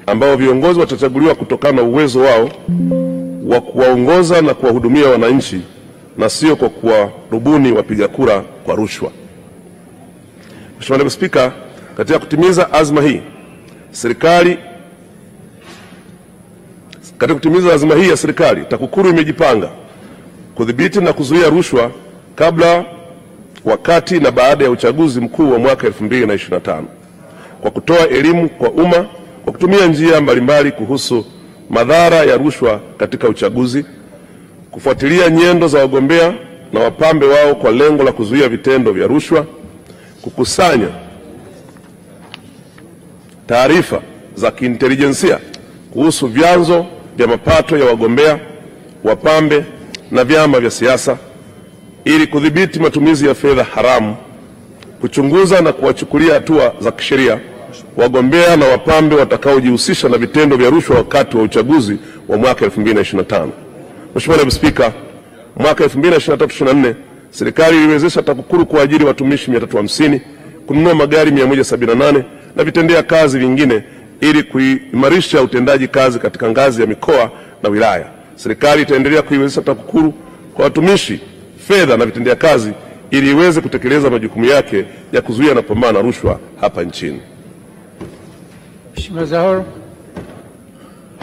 ambao viongozi watachaguliwa kutokana na uwezo wao wa kuwaongoza na kuwahudumia wananchi na sio kwa kuwarubuni wapiga kura kwa rushwa. Mheshimiwa Naibu Spika, katika kutimiza azma hii ya serikali, TAKUKURU imejipanga kudhibiti na kuzuia rushwa kabla, wakati na baada ya uchaguzi mkuu wa mwaka 2025 kwa kutoa elimu kwa umma kwa kutumia njia mbalimbali kuhusu madhara ya rushwa katika uchaguzi, kufuatilia nyendo za wagombea na wapambe wao kwa lengo la kuzuia vitendo vya rushwa, kukusanya taarifa za kiintelijensia kuhusu vyanzo vya mapato ya wagombea, wapambe na vyama vya siasa ili kudhibiti matumizi ya fedha haramu, kuchunguza na kuwachukulia hatua za kisheria wagombea na wapambe watakaojihusisha na vitendo vya rushwa wakati wa uchaguzi wa mwaka 2025. Mheshimiwa Naibu Spika, mwaka 2023-24 serikali iliwezesha TAKUKURU kuajiri watumishi 350, kununua magari 178 na vitendea kazi vingine ili kuimarisha utendaji kazi katika ngazi ya mikoa na wilaya. Serikali itaendelea kuiwezesha TAKUKURU kwa watumishi, fedha na vitendea kazi ili iweze kutekeleza majukumu yake ya kuzuia na kupambana na rushwa hapa nchini. Mheshimiwa Zahoro.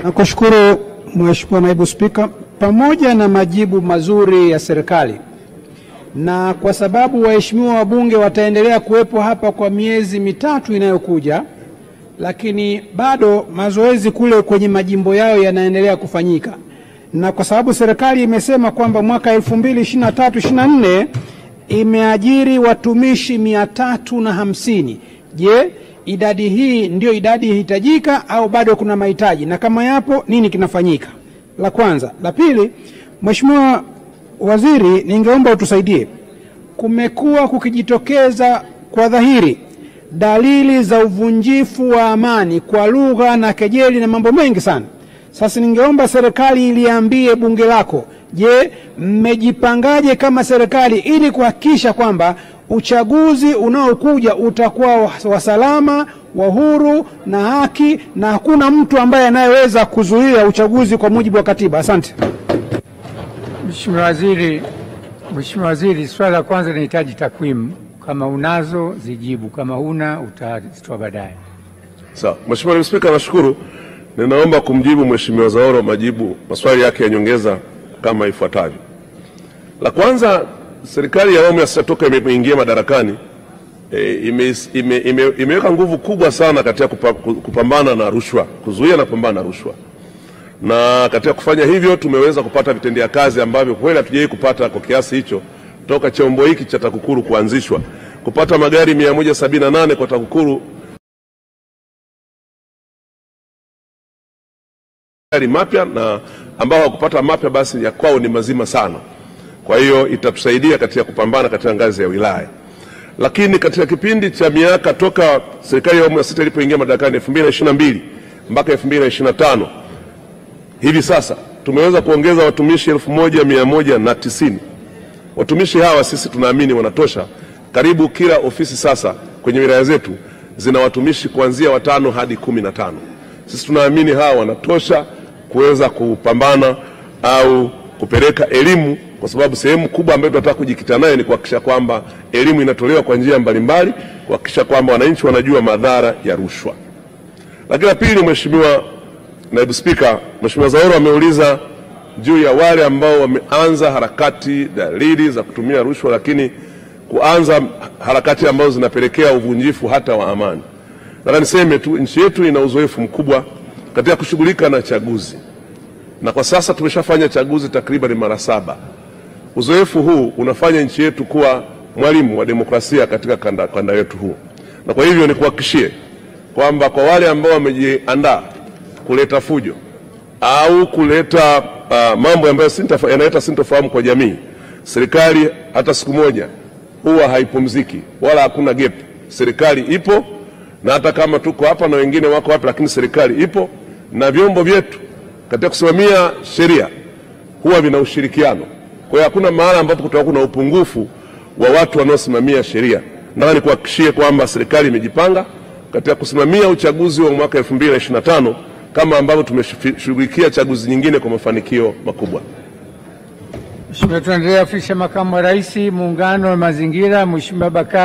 Nakushukuru Mheshimiwa Naibu Spika, pamoja na majibu mazuri ya serikali na kwa sababu waheshimiwa wabunge wataendelea kuwepo hapa kwa miezi mitatu inayokuja, lakini bado mazoezi kule kwenye majimbo yao yanaendelea kufanyika, na kwa sababu serikali imesema kwamba mwaka 2023-24 imeajiri watumishi 350, je, idadi hii ndio idadi hitajika au bado kuna mahitaji, na kama yapo nini kinafanyika? La kwanza. La pili, Mheshimiwa Waziri, ningeomba utusaidie. Kumekuwa kukijitokeza kwa dhahiri dalili za uvunjifu wa amani kwa lugha na kejeli na mambo mengi sana. Sasa ningeomba serikali iliambie bunge lako, je, mmejipangaje kama serikali ili kuhakikisha kwamba uchaguzi unaokuja utakuwa wa salama, wa huru na haki na hakuna mtu ambaye anayeweza kuzuia uchaguzi kwa mujibu wa katiba? Asante. Mheshimiwa Waziri, swala la kwanza linahitaji takwimu. Kama unazo zijibu, kama huna utazitoa baadaye. Sawa. Mheshimiwa Naibu Spika, nashukuru. Ninaomba kumjibu Mheshimiwa Zahoro maswali yake ya nyongeza kama ifuatavyo. La kwanza, serikali ya awamu ya sita toka imeingia madarakani imeweka nguvu kubwa sana katika kupambana na rushwa, kuzuia na kupambana na rushwa. Na katika kufanya hivyo tumeweza kupata vitendea kazi ambavyo kweli hatujawahi kupata kwa kiasi hicho toka chombo hiki cha TAKUKURU kuanzishwa. Kupata magari 178 kwa TAKUKURU mapya, na ambao hawakupata mapya basi ya kwao ni mazima sana. Kwa hiyo itatusaidia katika kupambana katika ngazi ya wilaya. Lakini katika kipindi cha miaka toka serikali ya awamu ya sita ilipoingia madarakani 2022 mpaka 2025, hivi sasa tumeweza kuongeza watumishi 1190. Watumishi hawa sisi tunaamini wanatosha. Karibu kila ofisi sasa kwenye wilaya zetu zina watumishi kuanzia 5 hadi 15. Sisi tunaamini hawa wanatosha kuweza kupambana au kupeleka elimu, kwa sababu sehemu kubwa ambayo tunataka kujikita nayo ni kuhakikisha kwamba elimu inatolewa kwa njia mbalimbali, kuhakikisha kwamba wananchi wanajua madhara ya rushwa. Lakini la pili, Mheshimiwa Naibu Spika, Mheshimiwa Zahoro ameuliza juu ya wale ambao wameanza harakati, dalili za kutumia rushwa, lakini kuanza harakati ambazo zinapelekea uvunjifu hata wa amani. Nataka niseme tu nchi yetu ina uzoefu mkubwa katika kushughulika na chaguzi, na kwa sasa tumeshafanya chaguzi takriban mara 7. Uzoefu huu unafanya nchi yetu kuwa mwalimu wa demokrasia katika kanda yetu huu, na kwa hivyo nikuhakikishie kwamba kwa wale ambao wamejiandaa kuleta fujo au kuleta mambo ambayo yanaleta sintofahamu kwa jamii, serikali hata siku moja huwa haipumziki wala hakuna gap. Serikali ipo, na hata kama tuko hapa na wengine wako hapa, lakini serikali ipo na vyombo vyetu katika kusimamia sheria huwa vina ushirikiano. Kwa hiyo hakuna mahali ambapo kutakuwa kuna upungufu wa watu wanaosimamia sheria. Na nikuhakikishie kwamba serikali imejipanga katika kusimamia uchaguzi wa mwaka 2025 kama ambavyo tumeshughulikia chaguzi nyingine kwa mafanikio makubwa. Mheshimiwa, tunaendelea. Ofisi ya Makamu wa Rais, Muungano wa Mazingira, Mheshimiwa Bakari